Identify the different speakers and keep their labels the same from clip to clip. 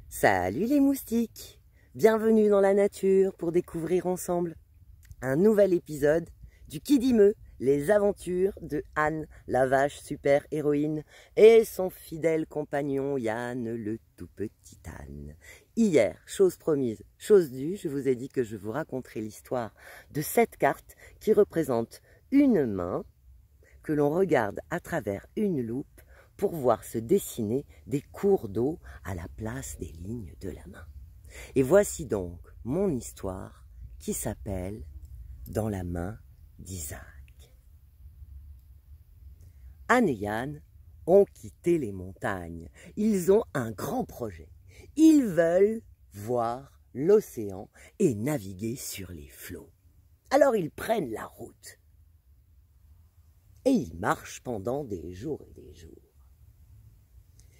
Speaker 1: Salut les moustiques! Bienvenue dans la nature pour découvrir ensemble un nouvel épisode du Qui dit Meuh, les aventures de Anne, la vache super héroïne, et son fidèle compagnon Yann, le tout petit âne. Hier, chose promise, chose due, je vous ai dit que je vous raconterai l'histoire de cette carte qui représente une main que l'on regarde à travers une loupe pour voir se dessiner des cours d'eau à la place des lignes de la main. Et voici donc mon histoire qui s'appelle « Dans la main d'Isaac ». Anne et Yann ont quitté les montagnes. Ils ont un grand projet. Ils veulent voir l'océan et naviguer sur les flots. Alors ils prennent la route. Et ils marchent pendant des jours et des jours.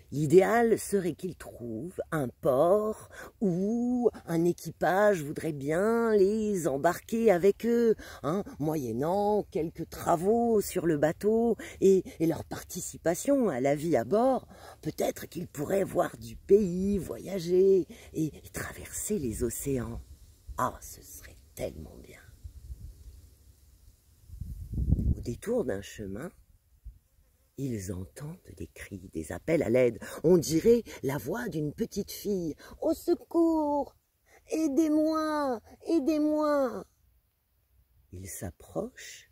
Speaker 1: L'idéal serait qu'ils trouvent un port où un équipage voudrait bien les embarquer avec eux, moyennant quelques travaux sur le bateau et leur participation à la vie à bord. Peut-être qu'ils pourraient voir du pays, voyager et traverser les océans. Ah, ce serait tellement bien. Au détour d'un chemin, ils entendent des cris, des appels à l'aide. On dirait la voix d'une petite fille. « Au secours! Aidez-moi! Aidez-moi » Ils s'approchent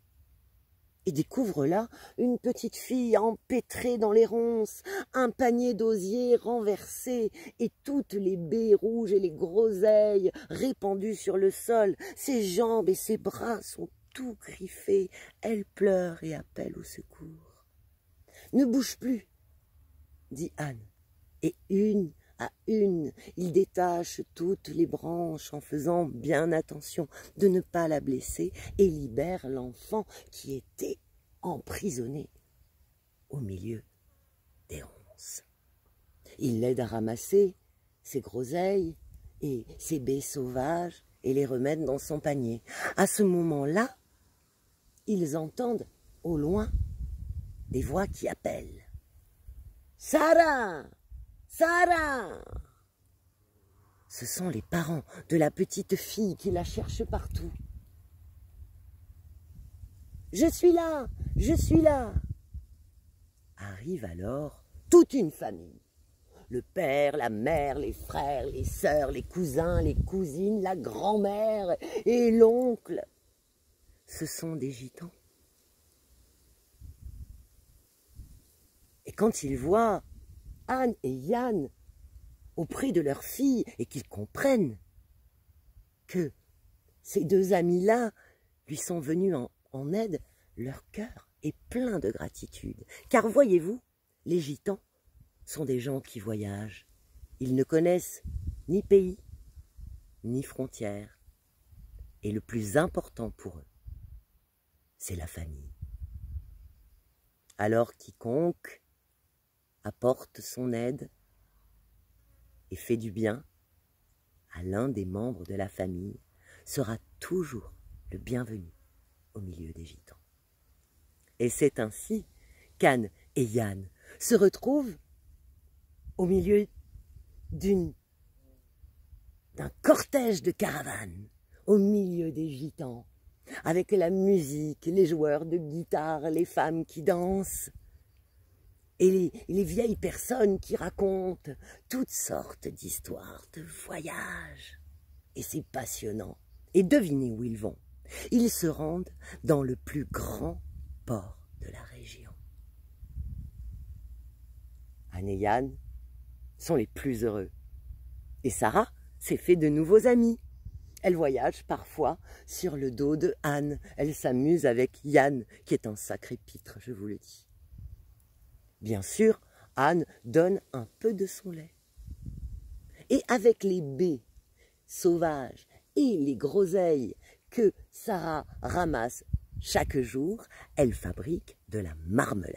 Speaker 1: et découvrent là une petite fille empêtrée dans les ronces, un panier d'osier renversé et toutes les baies rouges et les groseilles répandues sur le sol. Ses jambes et ses bras sont tout griffés. Elle pleure et appelle au secours. « Ne bouge plus !» dit Anne, et une à une, il détache toutes les branches en faisant bien attention de ne pas la blesser et libère l'enfant qui était emprisonné au milieu des ronces. Il l'aide à ramasser ses groseilles et ses baies sauvages et les remettre dans son panier. À ce moment-là, ils entendent au loin des voix qui appellent. « Sarah! Sarah !» Ce sont les parents de la petite fille qui la cherchent partout. « Je suis là! Je suis là !» Arrive alors toute une famille. Le père, la mère, les frères, les sœurs, les cousins, les cousines, la grand-mère et l'oncle. Ce sont des gitans. Et quand ils voient Anne et Yann auprès de leur fille et qu'ils comprennent que ces deux amis-là lui sont venus en aide, leur cœur est plein de gratitude. Car voyez-vous, les gitans sont des gens qui voyagent. Ils ne connaissent ni pays, ni frontières. Et le plus important pour eux, c'est la famille. Alors quiconque apporte son aide et fait du bien à l'un des membres de la famille sera toujours le bienvenu au milieu des gitans. Et c'est ainsi qu'Anne et Yann se retrouvent au milieu d'un cortège de caravanes, au milieu des gitans, avec la musique, les joueurs de guitare, les femmes qui dansent, et les vieilles personnes qui racontent toutes sortes d'histoires de voyages. Et c'est passionnant. Et devinez où ils vont. Ils se rendent dans le plus grand port de la région. Anne et Yann sont les plus heureux. Et Sarah s'est fait de nouveaux amis. Elle voyage parfois sur le dos de Anne. Elle s'amuse avec Yann, qui est un sacré pitre, je vous le dis. Bien sûr, Anne donne un peu de son lait. Et avec les baies sauvages et les groseilles que Sarah ramasse chaque jour, elle fabrique de la marmelade.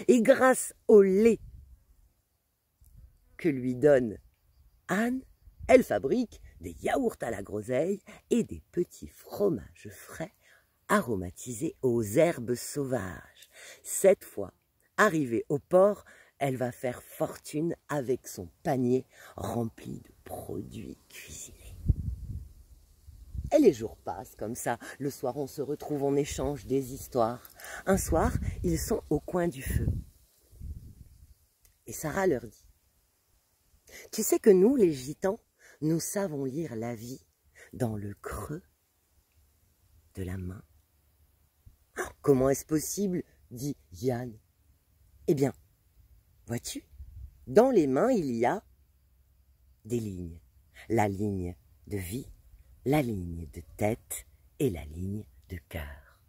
Speaker 1: Et grâce au lait que lui donne Anne, elle fabrique des yaourts à la groseille et des petits fromages frais aromatisés aux herbes sauvages. Cette fois, arrivée au port, Elle va faire fortune avec son panier rempli de produits cuisinés. Et les jours passent comme ça. Le soir, on se retrouve, on échange des histoires. Un soir, ils sont au coin du feu. Et Sarah leur dit, « Tu sais que nous, les gitans, nous savons lire la vie dans le creux de la main. »« Comment est-ce possible ?» dit Yann. « Eh bien, vois-tu, dans les mains, il y a des lignes. La ligne de vie, la ligne de tête et la ligne de cœur.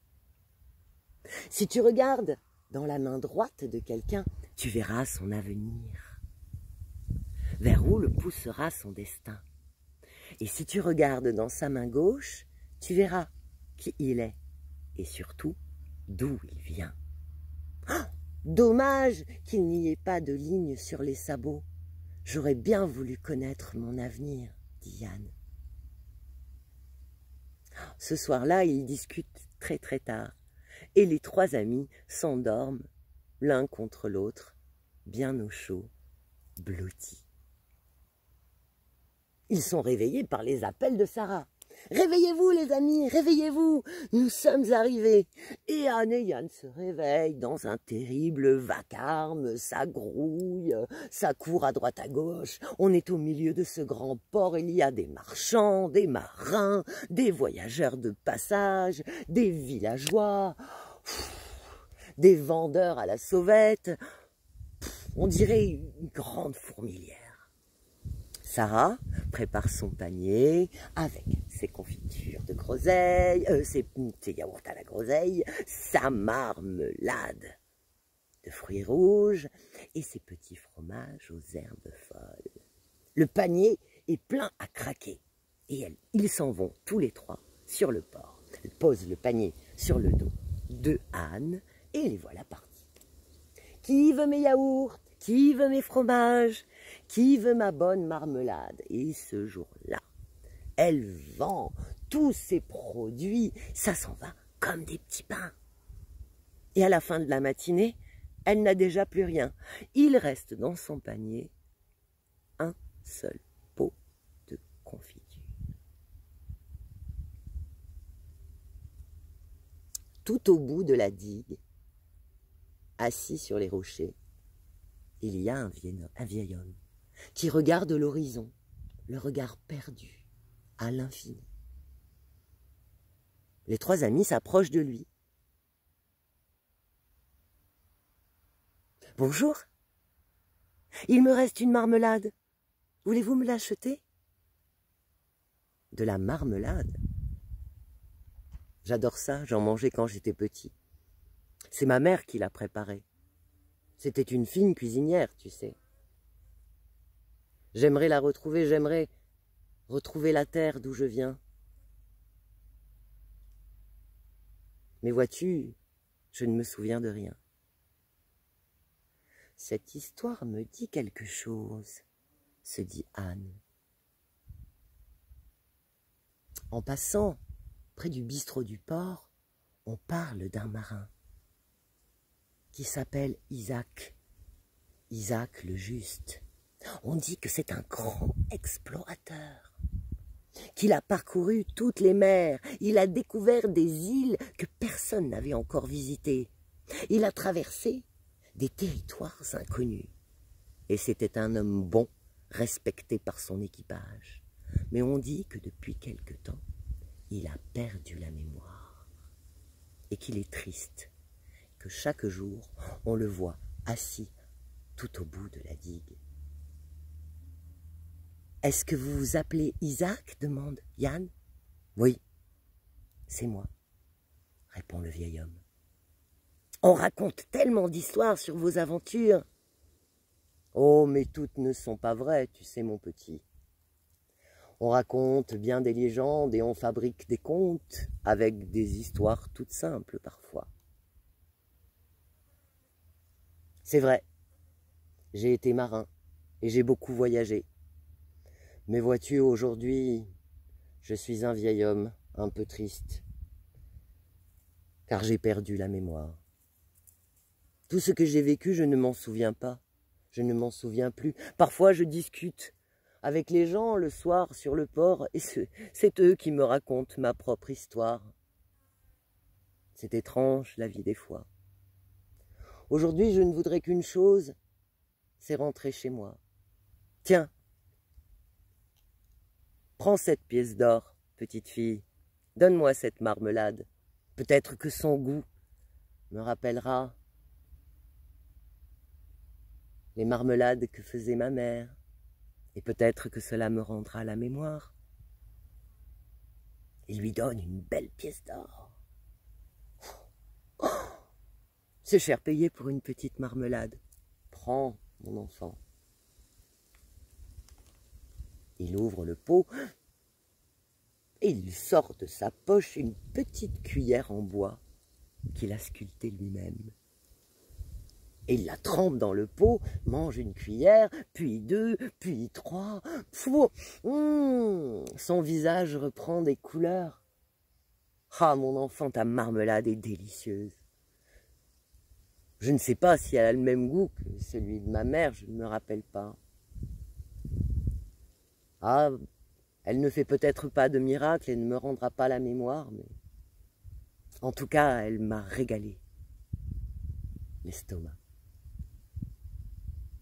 Speaker 1: Si tu regardes dans la main droite de quelqu'un, tu verras son avenir, vers où le poussera son destin. Et si tu regardes dans sa main gauche, tu verras qui il est et surtout d'où il vient. Oh, dommage qu'il n'y ait pas de ligne sur les sabots. J'aurais bien voulu connaître mon avenir, dit Yann. Ce soir-là, ils discutent très très tard et les trois amis s'endorment l'un contre l'autre, bien au chaud, blottis. Ils sont réveillés par les appels de Sarah. « Réveillez-vous les amis, réveillez-vous, nous sommes arrivés !» Et Anne et Yann se réveillent dans un terrible vacarme, ça grouille, ça court à droite à gauche. On est au milieu de ce grand port, il y a des marchands, des marins, des voyageurs de passage, des villageois, des vendeurs à la sauvette. On dirait une grande fourmilière. Sarah prépare son panier avec ses confitures de groseille, ses yaourts à la groseille, sa marmelade de fruits rouges et ses petits fromages aux herbes folles. Le panier est plein à craquer et ils s'en vont tous les trois sur le port. Elle pose le panier sur le dos de Anne et les voilà partis. Qui veut mes yaourts? Qui veut mes fromages? Qui veut ma bonne marmelade? Et ce jour-là, elle vend tous ses produits. Ça s'en va comme des petits pains. Et à la fin de la matinée, elle n'a déjà plus rien. Il reste dans son panier un seul pot de confiture. Tout au bout de la digue, assis sur les rochers, il y a un vieil homme qui regarde l'horizon, le regard perdu à l'infini. Les trois amis s'approchent de lui. « Bonjour, il me reste une marmelade. Voulez-vous me l'acheter ?»« De la marmelade? J'adore ça, j'en mangeais quand j'étais petit. C'est ma mère qui l'a préparée. C'était une fine cuisinière, tu sais. J'aimerais la retrouver, j'aimerais retrouver la terre d'où je viens. Mais vois-tu, je ne me souviens de rien. Cette histoire me dit quelque chose, se dit Anne. En passant près du bistrot du port, on parle d'un marin qui s'appelle Isaac, Isaac le Juste. On dit que c'est un grand explorateur, qu'il a parcouru toutes les mers, il a découvert des îles que personne n'avait encore visitées. Il a traversé des territoires inconnus. Et c'était un homme bon, respecté par son équipage. Mais on dit que depuis quelque temps, il a perdu la mémoire et qu'il est triste, que chaque jour, on le voit assis tout au bout de la digue. « Est-ce que vous vous appelez Isaac ?» demande Yann. « Oui, c'est moi, » répond le vieil homme. « On raconte tellement d'histoires sur vos aventures. »« Oh, mais toutes ne sont pas vraies, tu sais mon petit. On raconte bien des légendes et on fabrique des contes avec des histoires toutes simples parfois. » C'est vrai, j'ai été marin et j'ai beaucoup voyagé. Mais vois-tu, aujourd'hui, je suis un vieil homme un peu triste, car j'ai perdu la mémoire. Tout ce que j'ai vécu, je ne m'en souviens pas. Je ne m'en souviens plus. Parfois je discute avec les gens le soir sur le port et c'est eux qui me racontent ma propre histoire. C'est étrange la vie des fois. Aujourd'hui je ne voudrais qu'une chose, c'est rentrer chez moi. Tiens, prends cette pièce d'or, petite fille, donne-moi cette marmelade. Peut-être que son goût me rappellera les marmelades que faisait ma mère, et peut-être que cela me rendra la mémoire. Il lui donne une belle pièce d'or. Oh, c'est cher payé pour une petite marmelade. Prends, mon enfant. Il ouvre le pot et il sort de sa poche une petite cuillère en bois qu'il a sculptée lui-même. Et il la trempe dans le pot, mange une cuillère, puis deux, puis trois. Son visage reprend des couleurs. Ah, mon enfant, ta marmelade est délicieuse. Je ne sais pas si elle a le même goût que celui de ma mère, je ne me rappelle pas. Ah, elle ne fait peut-être pas de miracle et ne me rendra pas la mémoire, mais en tout cas, elle m'a régalé l'estomac.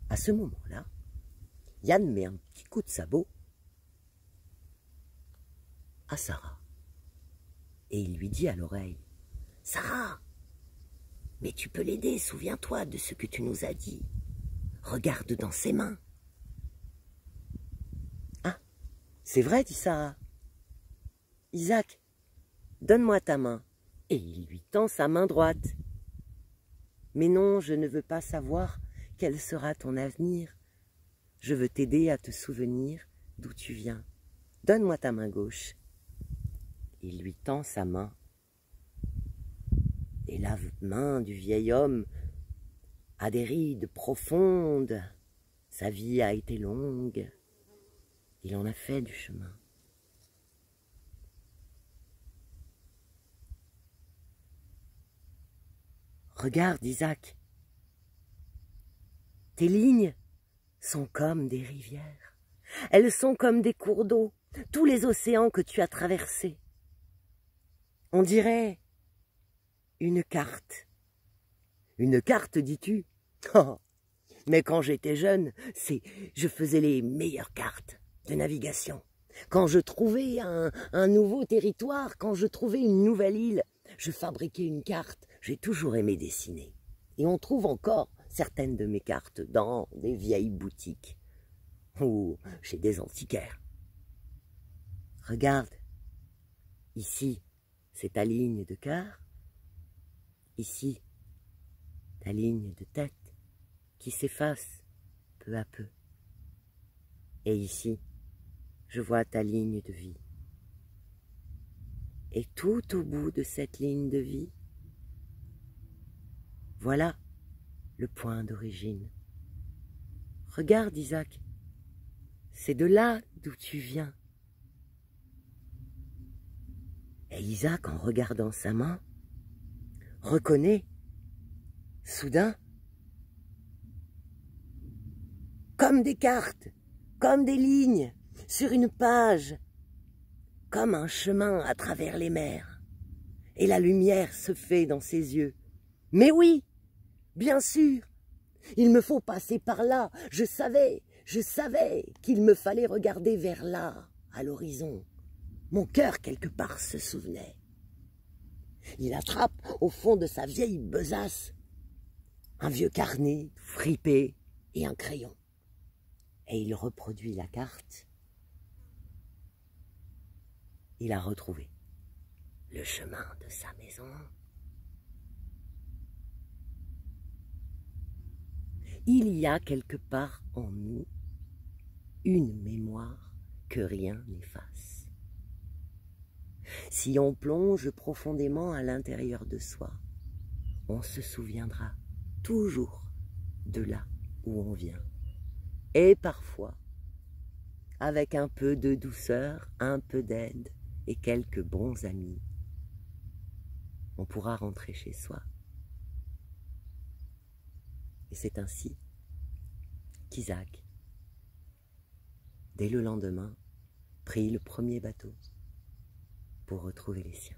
Speaker 1: À ce moment-là, Yann met un petit coup de sabot à Sarah et il lui dit à l'oreille: « Sarah, mais tu peux l'aider, souviens-toi de ce que tu nous as dit. Regarde dans ses mains. » « Ah, c'est vrai, dit Sarah. Isaac, donne-moi ta main. » Et il lui tend sa main droite. « Mais non, je ne veux pas savoir quel sera ton avenir. Je veux t'aider à te souvenir d'où tu viens. Donne-moi ta main gauche. » Il lui tend sa main. Et la main du vieil homme a des rides profondes. Sa vie a été longue. Il en a fait du chemin. Regarde, Isaac. Tes lignes sont comme des rivières. Elles sont comme des cours d'eau, tous les océans que tu as traversés. On dirait une carte. Une carte, dis-tu? Oh, mais quand j'étais jeune, je faisais les meilleures cartes de navigation. Quand je trouvais un nouveau territoire, quand je trouvais une nouvelle île, je fabriquais une carte. J'ai toujours aimé dessiner. Et on trouve encore certaines de mes cartes dans des vieilles boutiques ou chez des antiquaires. Regarde, ici, c'est ta ligne de cœur. Ici, ta ligne de tête qui s'efface peu à peu. Et ici, je vois ta ligne de vie. Et tout au bout de cette ligne de vie, voilà le point d'origine. Regarde, Isaac, c'est de là d'où tu viens. Et Isaac, en regardant sa main, reconnaît, soudain, comme des cartes, comme des lignes, sur une page, comme un chemin à travers les mers. Et la lumière se fait dans ses yeux. Mais oui, bien sûr, il me faut passer par là. Je savais qu'il me fallait regarder vers là, à l'horizon. Mon cœur, quelque part, se souvenait. Il attrape au fond de sa vieille besace un vieux carnet fripé et un crayon. Et il reproduit la carte. Il a retrouvé le chemin de sa maison. Il y a quelque part en nous une mémoire que rien n'efface. Si on plonge profondément à l'intérieur de soi, on se souviendra toujours de là où on vient. Et parfois, avec un peu de douceur, un peu d'aide et quelques bons amis, on pourra rentrer chez soi. Et c'est ainsi qu'Isaac, dès le lendemain, prit le premier bateau pour retrouver les siens.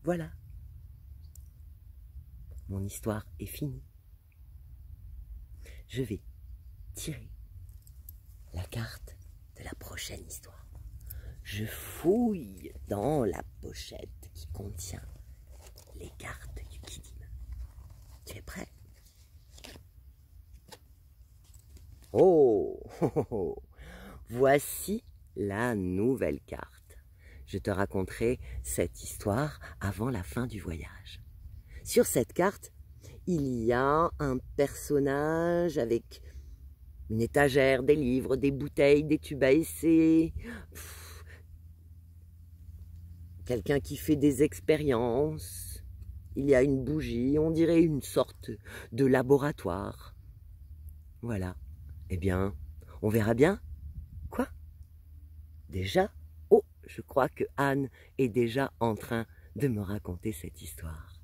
Speaker 1: Voilà, mon histoire est finie. Je vais tirer la carte de la prochaine histoire. Je fouille dans la pochette qui contient les cartes du Kidim. Tu es prêt? Oh, oh, oh, voici la nouvelle carte. Je te raconterai cette histoire avant la fin du voyage. Sur cette carte, il y a un personnage avec une étagère, des livres, des bouteilles, des tubes à essai. Quelqu'un qui fait des expériences. Il y a une bougie, on dirait une sorte de laboratoire. Voilà. Eh bien, on verra bien. Quoi? Déjà? Oh, je crois que Anne est déjà en train de me raconter cette histoire.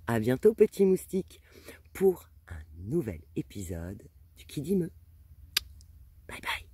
Speaker 1: À bientôt, petit moustique, pour un nouvel épisode du Kidimeux. Bye bye.